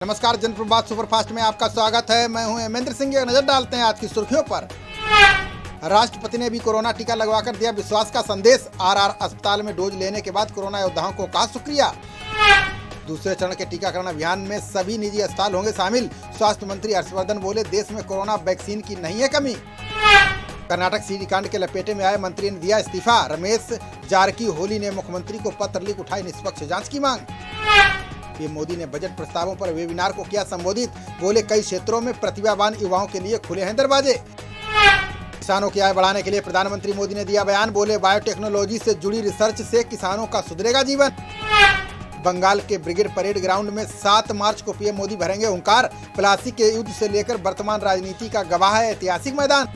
नमस्कार, जनप्रभात सुपरफास्ट में आपका स्वागत है। मैं हूं हेमेंद्र सिंह। नजर डालते हैं आज की सुर्खियों पर। राष्ट्रपति ने भी कोरोना टीका लगवाकर दिया विश्वास का संदेश। आरआर अस्पताल में डोज लेने के बाद कोरोना योद्धाओं को कहा शुक्रिया। दूसरे चरण के टीकाकरण अभियान में सभी निजी अस्पताल होंगे शामिल। स्वास्थ्य मंत्री हर्षवर्धन बोले, देश में कोरोना वैक्सीन की नहीं है कमी। कर्नाटक सीडी कांड के लपेटे में आए मंत्री ने दिया इस्तीफा। रमेश जारकीहोली ने मुख्यमंत्री को पत्र लिख उठाई निष्पक्ष जांच की मांग। पीएम मोदी ने बजट प्रस्तावों पर वेबिनार को किया संबोधित। बोले, कई क्षेत्रों में प्रतिभावान युवाओं के लिए खुले हैं दरवाजे। किसानों की आय बढ़ाने के लिए प्रधानमंत्री मोदी ने दिया बयान। बोले, बायोटेक्नोलॉजी से जुड़ी रिसर्च से किसानों का सुधरेगा जीवन। बंगाल के ब्रिगेड परेड ग्राउंड में 7 मार्च को पीएम मोदी भरेंगे हुंकार। प्लासी के युद्ध से लेकर वर्तमान राजनीति का गवाह है ऐतिहासिक मैदान।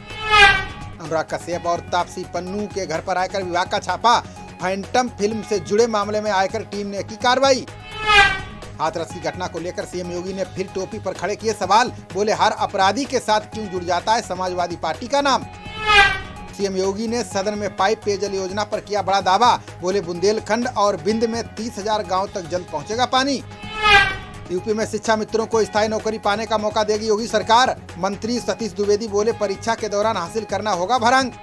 अनुराग कश्यप और तापसी पन्नू के घर पर आयकर विभाग का छापा। फैंटम फिल्म से जुड़े मामले में आयकर टीम ने की कार्रवाई। हाथरस की घटना को लेकर सीएम योगी ने फिर टोपी पर खड़े किए सवाल। बोले, हर अपराधी के साथ क्यों जुड़ जाता है समाजवादी पार्टी का नाम। सीएम योगी ने सदन में पाइप पेयजल योजना पर किया बड़ा दावा। बोले, बुंदेलखंड और बिंद में 30,000 गांव तक जल्द पहुंचेगा पानी। यूपी में शिक्षा मित्रों को स्थायी नौकरी पाने का मौका देगी योगी सरकार। मंत्री सतीश द्विवेदी बोले, परीक्षा के दौरान हासिल करना होगा भरांक।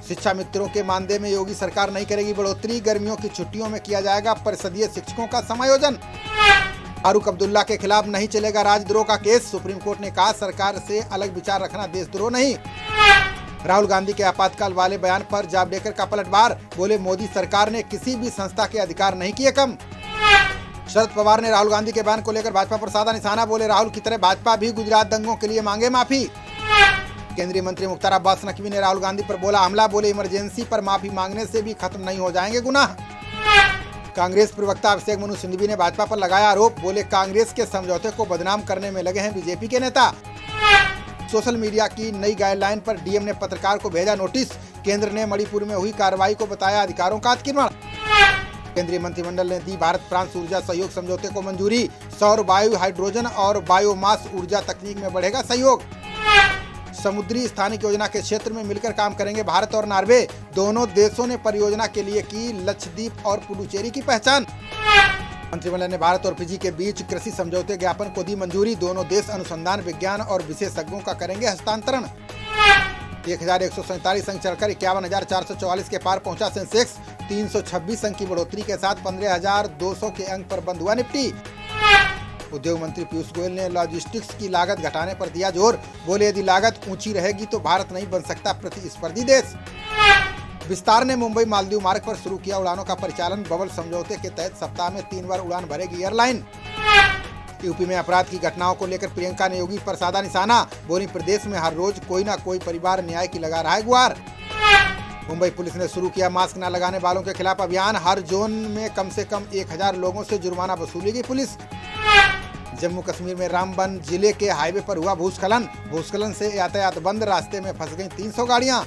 शिक्षा मित्रों के मानदेय में योगी सरकार नहीं करेगी बढ़ोतरी। गर्मियों की छुट्टियों में किया जाएगा परिषदीय शिक्षकों का समायोजन। फारूक अब्दुल्ला के खिलाफ नहीं चलेगा राजद्रोह का केस। सुप्रीम कोर्ट ने कहा, सरकार से अलग विचार रखना देशद्रोह नहीं। राहुल गांधी के आपातकाल वाले बयान पर जावड़ेकर का पलटवार। बोले, मोदी सरकार ने किसी भी संस्था के अधिकार नहीं किए कम। शरद पवार ने राहुल गांधी के बयान को लेकर भाजपा पर साधा निशाना। बोले, राहुल की तरह भाजपा भी गुजरात दंगों के लिए मांगे माफी। केंद्रीय मंत्री मुख्तार अब्बास नकवी ने राहुल गांधी पर बोला हमला। बोले, इमरजेंसी पर माफी मांगने से भी खत्म नहीं हो जाएंगे गुनाह। कांग्रेस प्रवक्ता अभिषेक मनु सिंघवी ने भाजपा पर लगाया आरोप। बोले, कांग्रेस के समझौते को बदनाम करने में लगे हैं बीजेपी के नेता। सोशल मीडिया की नई गाइडलाइन पर डीएम ने पत्रकार को भेजा नोटिस। केंद्र ने मणिपुर में हुई कार्रवाई को बताया अधिकारों का अतिक्रमण। केंद्रीय मंत्रिमंडल ने दी भारत फ्रांस ऊर्जा सहयोग समझौते को मंजूरी। सौर, वायु, हाइड्रोजन और बायोमास ऊर्जा तकनीक में बढ़ेगा सहयोग। समुद्री स्थानिक योजना के क्षेत्र में मिलकर काम करेंगे भारत और नॉर्वे। दोनों देशों ने परियोजना के लिए की लक्षद्वीप और पुडुचेरी की पहचान। मंत्रिमंडल ने भारत और फिजी के बीच कृषि समझौते ज्ञापन को दी मंजूरी। दोनों देश अनुसंधान, विज्ञान और विशेषज्ञों का करेंगे हस्तांतरण। 1147 अंक चढ़कर 51,444 के पार पहुंचा सेंसेक्स। 326 अंक की बढ़ोतरी के साथ 15,200 के अंक पर बंद हुआ निफ्टी। उद्योग मंत्री पीयूष गोयल ने लॉजिस्टिक्स की लागत घटाने पर दिया जोर। बोले, यदि लागत ऊंची रहेगी तो भारत नहीं बन सकता प्रतिस्पर्धी देश। विस्तार ने मुंबई मालदीव मार्ग पर शुरू किया उड़ानों का परिचालन। बबल समझौते के तहत सप्ताह में 3 बार उड़ान भरेगी एयरलाइन। यूपी में अपराध की घटनाओं को लेकर प्रियंका ने योगी पर साधा निशाना। बोली, प्रदेश में हर रोज कोई ना कोई परिवार न्याय की लगा रहा है गुहार। मुंबई पुलिस ने शुरू किया मास्क न लगाने वालों के खिलाफ अभियान। हर जोन में कम से कम 1000 लोगों से जुर्माना वसूलेगी पुलिस। जम्मू कश्मीर में रामबन जिले के हाईवे पर हुआ भूस्खलन से यातायात बंद। रास्ते में फंस गईं 300 गाड़ियां।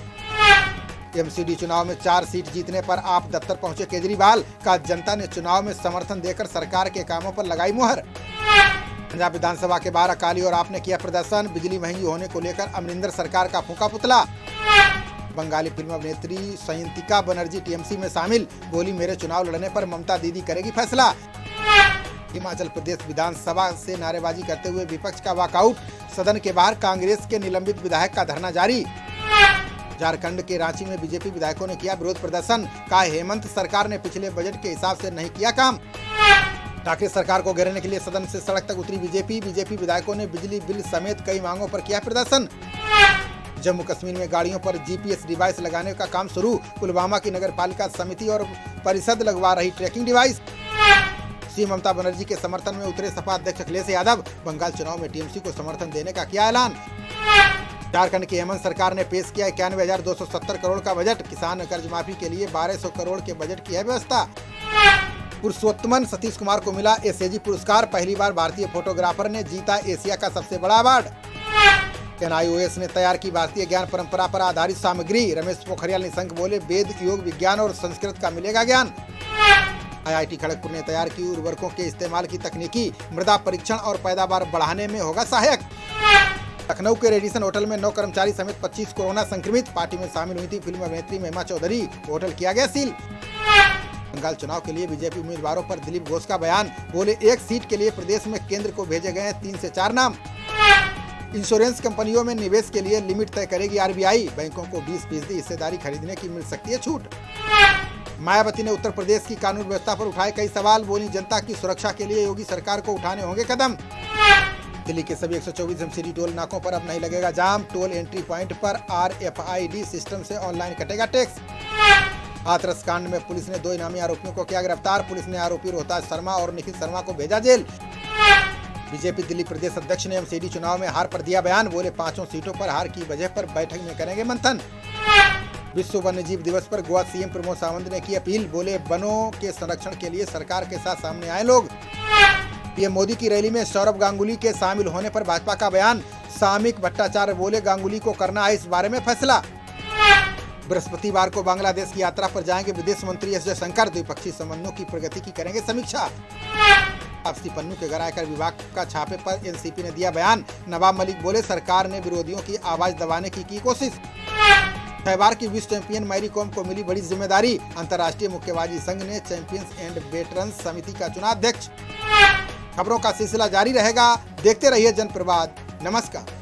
एमसीडी चुनाव में 4 सीट जीतने पर आप दफ्तर पहुंचे केजरीवाल। का जनता ने चुनाव में समर्थन देकर सरकार के कामों पर लगाई मुहर। पंजाब विधानसभा के बाहर अकाली और आपने किया प्रदर्शन। बिजली महंगी होने को लेकर अमरिंदर सरकार का फूंका पुतला। बंगाली फिल्म अभिनेत्री सयंतिका बनर्जी टीएमसी में शामिल। बोली, मेरे चुनाव लड़ने पर ममता दीदी करेगी फैसला। हिमाचल प्रदेश विधानसभा से नारेबाजी करते हुए विपक्ष का वॉकआउट। सदन के बाहर कांग्रेस के निलंबित विधायक का धरना जारी। झारखंड के रांची में बीजेपी विधायकों ने किया विरोध प्रदर्शन। कहा, हेमंत सरकार ने पिछले बजट के हिसाब से नहीं किया काम। ठाकरे सरकार को घेरने के लिए सदन से सड़क तक उतरी बीजेपी विधायकों ने बिजली बिल समेत कई मांगों पर किया प्रदर्शन। जम्मू कश्मीर में गाड़ियों पर जीपीएस डिवाइस लगाने का काम शुरू। पुलवामा की नगर पालिका समिति और परिषद लगवा रही tracking device. CM Mamata Banerjee के समर्थन में उतरे सपा अध्यक्ष अखिलेश यादव। बंगाल चुनाव में टीएमसी को समर्थन देने का किया ऐलान। झारखंड की हेमंत सरकार ने पेश किया 91,270 करोड़ का बजट। किसान कर्ज माफी के लिए 1200 करोड़ के बजट की है व्यवस्था। पुरुषोत्तमन सतीश कुमार को मिला एसएजी पुरस्कार। पहली बार भारतीय फोटोग्राफर ने जीता एशिया का सबसे बड़ा अवार्ड। एनआईओएस ने तैयार की भारतीय ज्ञान परंपरा पर आधारित सामग्री। रमेश पोखरियाल निशंक बोले, वेद, योग, विज्ञान और संस्कृत का मिलेगा ज्ञान। आईआईटी खड़गपुर ने तैयार की उर्वरकों के इस्तेमाल की तकनीकी। मृदा परीक्षण और पैदावार बढ़ाने में होगा सहायक। लखनऊ के रेडिसन होटल में 9 कर्मचारी समेत 25 कोरोना संक्रमित। पार्टी में शामिल हुई थी फिल्म अभिनेत्री महिमा चौधरी। होटल किया गया सील। बंगाल चुनाव के लिए बीजेपी उम्मीदवारों पर दिलीप घोष का बयान, बोले एक सीट के लिए प्रदेश में केंद्र को भेजे गए 3 से 4 नाम। इंश्योरेंस कंपनियों में निवेश के लिए लिमिट तय करेगी आरबीआई, बैंकों को 20% हिस्सेदारी खरीदने की मिल सकती है छूट। मायावती ने उत्तर प्रदेश की कानून व्यवस्था पर उठाए कई सवाल, बोली जनता की सुरक्षा के लिए योगी सरकार को उठाने होंगे कदम। दिल्ली के सभी 124 एमसीडी टोल नाकों पर अब नहीं लगेगा जाम, टोल एंट्री पॉइंट पर RFID सिस्टम से ऑनलाइन कटेगा टैक्स। हाथरस कांड में पुलिस ने 2 इनामी आरोपियों को किया गिरफ्तार, पुलिस ने आरोपी रोहताज शर्मा और निखिल शर्मा को भेजा जेल। बीजेपी दिल्ली प्रदेश अध्यक्ष ने एमसीडी चुनाव में हार पर दिया बयान, बोले 5 सीटों पर हार की वजह पर बैठक में करेंगे मंथन। विश्व वन्यजीव दिवस पर गोवा सीएम प्रमोद सावंत ने की अपील, बोले वनों के संरक्षण के लिए सरकार के साथ सामने आए लोग। पीएम मोदी की रैली में सौरभ गांगुली के शामिल होने पर भाजपा का बयान, सामिक भट्टाचार्य बोले गांगुली को करना है इस बारे में फैसला। बृहस्पतिवार को बांग्लादेश की यात्रा पर जाएंगे विदेश मंत्री एस जयशंकर, द्विपक्षीय संबंधों की प्रगति की करेंगे समीक्षा। आपसी पन्नू के घर आयकर विभाग का छापे पर एनसीपी ने दिया बयान, नवाब मलिक बोले सरकार ने विरोधियों की आवाज दबाने की कोशिश। 6 बार की विश्व चैंपियन मैरी कॉम को मिली बड़ी जिम्मेदारी, अंतर्राष्ट्रीय मुक्केबाजी संघ ने चैंपियंस एंड वेटरन्स समिति का चुना अध्यक्ष। खबरों का सिलसिला जारी रहेगा, देखते रहिए जनप्रवाद। नमस्कार।